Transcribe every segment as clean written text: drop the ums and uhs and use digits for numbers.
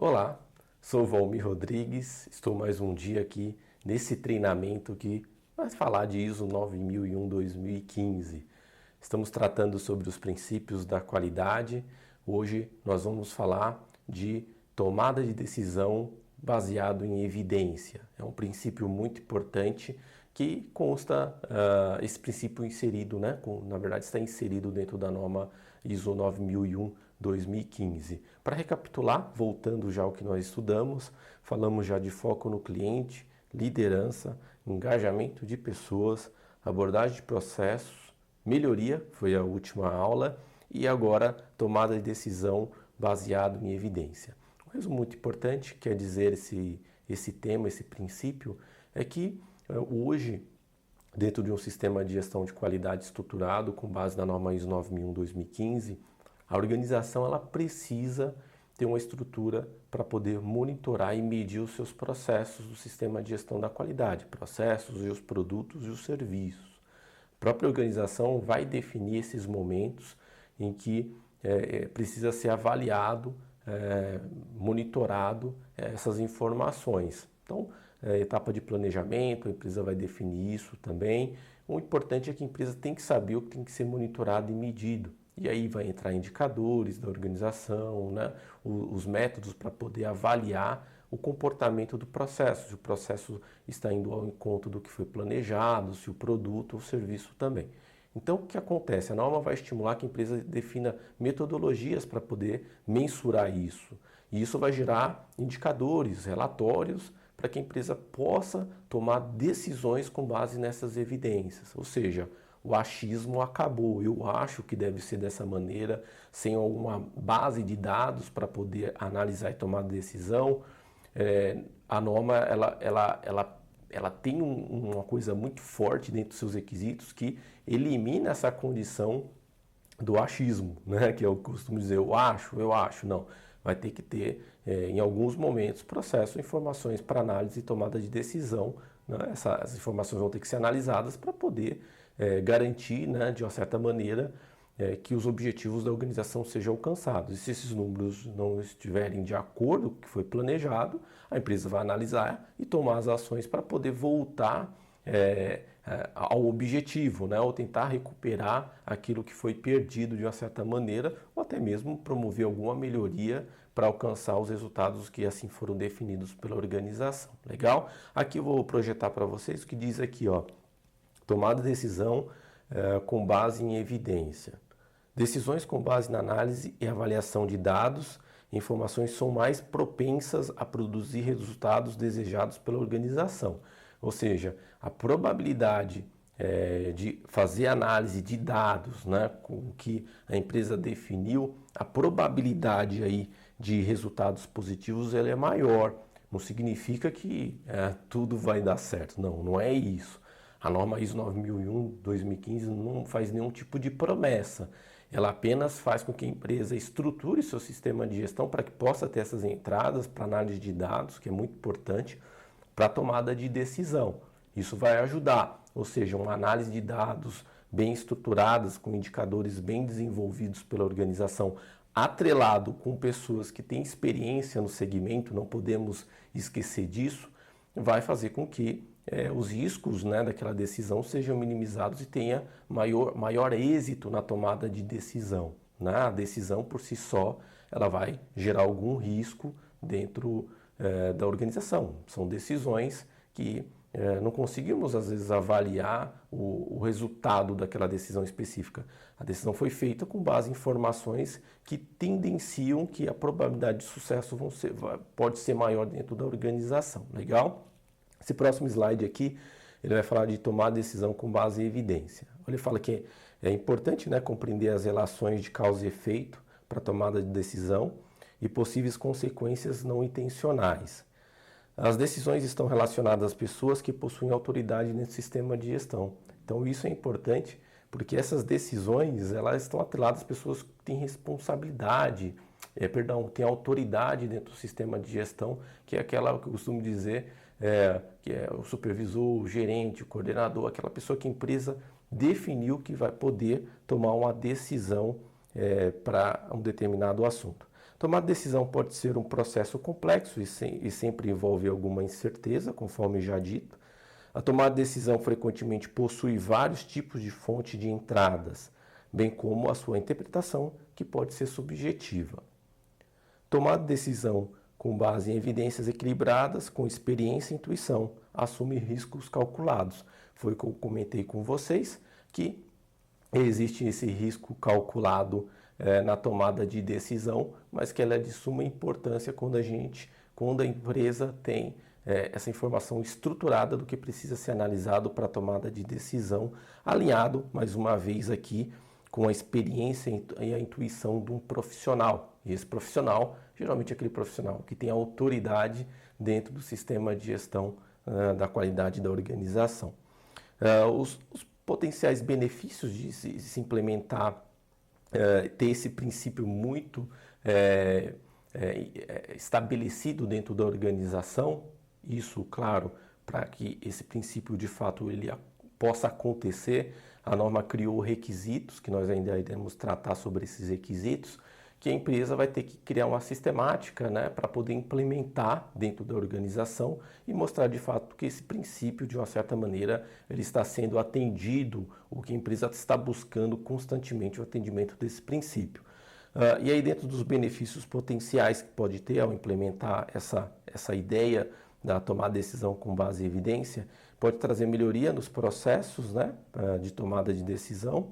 Olá, sou Valmir Rodrigues, estou mais um dia aqui nesse treinamento que vai falar de ISO 9001-2015. Estamos tratando sobre os princípios da qualidade. Hoje nós vamos falar de tomada de decisão baseado em evidência. É um princípio muito importante que consta, esse princípio inserido, na verdade está inserido dentro da norma ISO 9001-2015. Para recapitular, voltando já ao que nós estudamos, falamos já de foco no cliente, liderança, engajamento de pessoas, abordagem de processos, melhoria, foi a última aula, e agora tomada de decisão baseado em evidência. Um resumo muito importante, quer dizer esse tema, esse princípio, é que hoje, dentro de um sistema de gestão de qualidade estruturado, com base na norma ISO 9001-2015, a organização ela precisa ter uma estrutura para poder monitorar e medir os seus processos do sistema de gestão da qualidade, processos e os produtos e os serviços. A própria organização vai definir esses momentos em que precisa ser avaliado, monitorado essas informações. Então, etapa de planejamento, a empresa vai definir isso também. O importante é que a empresa tem que saber o que tem que ser monitorado e medido. E aí vai entrar indicadores da organização, os métodos para poder avaliar o comportamento do processo, se o processo está indo ao encontro do que foi planejado, se o produto ou o serviço também. Então, o que acontece? A norma vai estimular que a empresa defina metodologias para poder mensurar isso. E isso vai gerar indicadores, relatórios, para que a empresa possa tomar decisões com base nessas evidências. Ou seja, o achismo acabou. Eu acho que deve ser dessa maneira, sem alguma base de dados para poder analisar e tomar decisão. A norma ela tem uma coisa muito forte dentro dos seus requisitos que elimina essa condição do achismo, que eu costumo dizer, eu acho, não. Vai ter que ter, em alguns momentos, processo, informações para análise e tomada de decisão. Essas informações vão ter que ser analisadas para poder garantir, de uma certa maneira, que os objetivos da organização sejam alcançados. E se esses números não estiverem de acordo com o que foi planejado, a empresa vai analisar e tomar as ações para poder voltar ao objetivo, ou tentar recuperar aquilo que foi perdido de uma certa maneira, ou até mesmo promover alguma melhoria para alcançar os resultados que assim foram definidos pela organização. Legal? Aqui eu vou projetar para vocês o que diz aqui, tomada de decisão com base em evidência. Decisões com base na análise e avaliação de dados e informações são mais propensas a produzir resultados desejados pela organização. Ou seja, a probabilidade de fazer análise de dados, com o que a empresa definiu, a probabilidade aí de resultados positivos ela é maior. Não significa que tudo vai dar certo, não é isso. A norma ISO 9001-2015 não faz nenhum tipo de promessa. Ela apenas faz com que a empresa estruture seu sistema de gestão para que possa ter essas entradas para análise de dados, que é muito importante, para a tomada de decisão. Isso vai ajudar, ou seja, uma análise de dados bem estruturadas, com indicadores bem desenvolvidos pela organização, atrelado com pessoas que têm experiência no segmento, não podemos esquecer disso, vai fazer com que os riscos daquela decisão sejam minimizados e tenha maior êxito na tomada de decisão. A decisão por si só ela vai gerar algum risco dentro da organização. São decisões que não conseguimos às vezes avaliar o resultado daquela decisão específica. A decisão foi feita com base em informações que tendenciam que a probabilidade de sucesso pode ser maior dentro da organização. Legal? Esse próximo slide aqui, ele vai falar de tomar decisão com base em evidência. Ele fala que é importante compreender as relações de causa e efeito para a tomada de decisão e possíveis consequências não intencionais. As decisões estão relacionadas às pessoas que possuem autoridade nesse sistema de gestão. Então isso é importante porque essas decisões elas estão atreladas às pessoas que têm responsabilidade, têm autoridade dentro do sistema de gestão, que é aquela que eu costumo dizer, que é o supervisor, o gerente, o coordenador, aquela pessoa que a empresa definiu que vai poder tomar uma decisão para um determinado assunto. Tomar decisão pode ser um processo complexo e sempre envolve alguma incerteza, conforme já dito. A tomada de decisão frequentemente possui vários tipos de fonte de entradas, bem como a sua interpretação, que pode ser subjetiva. Tomar decisão com base em evidências equilibradas, com experiência e intuição, assume riscos calculados. Foi o que eu comentei com vocês, que existe esse risco calculado na tomada de decisão, mas que ela é de suma importância quando a empresa tem essa informação estruturada do que precisa ser analisado para a tomada de decisão, alinhado, mais uma vez aqui, com a experiência e a intuição de um profissional. E esse profissional, geralmente é aquele profissional que tem autoridade dentro do sistema de gestão da qualidade da organização. Os potenciais benefícios de se implementar, ter esse princípio muito estabelecido dentro da organização, isso, claro, para que esse princípio de fato ele possa acontecer, a norma criou requisitos, que nós ainda iremos tratar sobre esses requisitos, que a empresa vai ter que criar uma sistemática, né, para poder implementar dentro da organização e mostrar de fato que esse princípio, de uma certa maneira, ele está sendo atendido, ou que a empresa está buscando constantemente o atendimento desse princípio. E aí, dentro dos benefícios potenciais que pode ter ao implementar essa ideia da tomada de decisão com base em evidência, pode trazer melhoria nos processos, né, de tomada de decisão,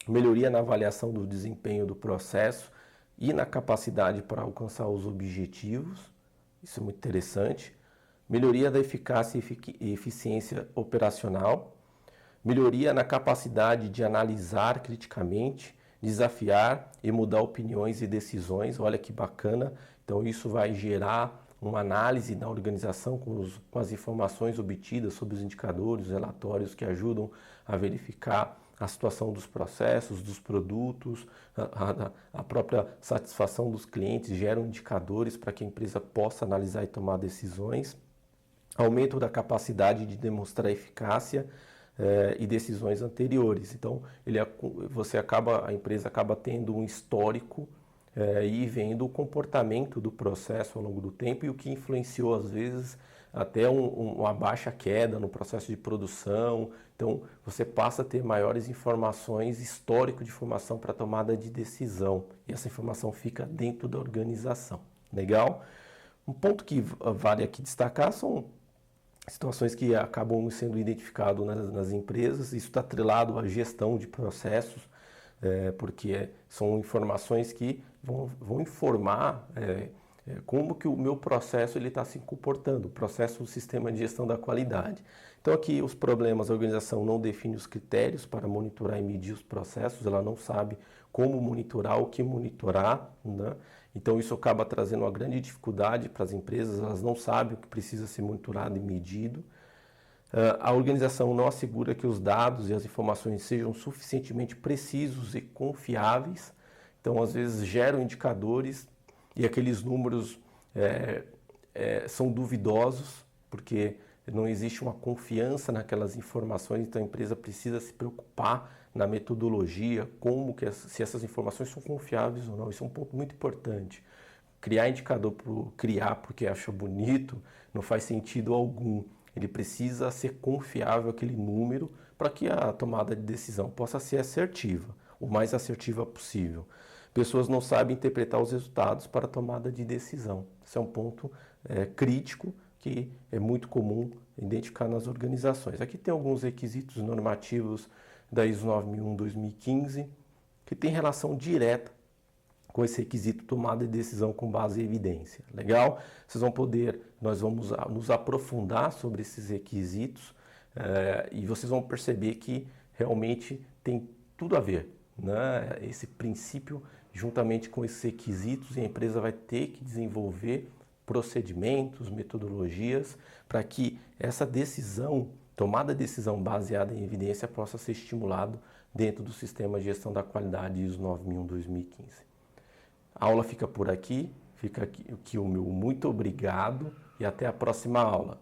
melhoria na avaliação do desempenho do processo e na capacidade para alcançar os objetivos, isso é muito interessante, melhoria da eficácia e eficiência operacional, melhoria na capacidade de analisar criticamente, desafiar e mudar opiniões e decisões, olha que bacana, então isso vai gerar uma análise da organização com as informações obtidas sobre os indicadores, relatórios que ajudam a verificar a situação dos processos, dos produtos, a própria satisfação dos clientes, geram indicadores para que a empresa possa analisar e tomar decisões, aumento da capacidade de demonstrar eficácia e decisões anteriores. Então, a empresa acaba tendo um histórico e vendo o comportamento do processo ao longo do tempo e o que influenciou, às vezes, até uma baixa queda no processo de produção. Então, você passa a ter maiores informações, histórico de informação para tomada de decisão. E essa informação fica dentro da organização. Legal? Um ponto que vale aqui destacar são situações que acabam sendo identificadas nas empresas. Isso está atrelado à gestão de processos, porque são informações que vão informar como que o meu processo está se comportando, o processo do sistema de gestão da qualidade. Então aqui os problemas, a organização não define os critérios para monitorar e medir os processos, ela não sabe como monitorar, o que monitorar, né? Então isso acaba trazendo uma grande dificuldade para as empresas, elas não sabem o que precisa ser monitorado e medido. A organização não assegura que os dados e as informações sejam suficientemente precisos e confiáveis. Então, às vezes, geram indicadores e aqueles números são duvidosos, porque não existe uma confiança naquelas informações. Então, a empresa precisa se preocupar na metodologia, se essas informações são confiáveis ou não. Isso é um ponto muito importante. Criar indicador por criar porque acha bonito não faz sentido algum. Ele precisa ser confiável, aquele número, para que a tomada de decisão possa ser assertiva, o mais assertiva possível. Pessoas não sabem interpretar os resultados para a tomada de decisão. Esse é um ponto crítico que é muito comum identificar nas organizações. Aqui tem alguns requisitos normativos da ISO 9001-2015 que tem relação direta com esse requisito tomada de decisão com base em evidência. Legal? Nós vamos nos aprofundar sobre esses requisitos e vocês vão perceber que realmente tem tudo a ver, né? Esse princípio juntamente com esses requisitos, e a empresa vai ter que desenvolver procedimentos, metodologias para que essa decisão, tomada de decisão baseada em evidência possa ser estimulado dentro do sistema de gestão da qualidade ISO 9001-2015. A aula fica por aqui, fica aqui o meu muito obrigado e até a próxima aula.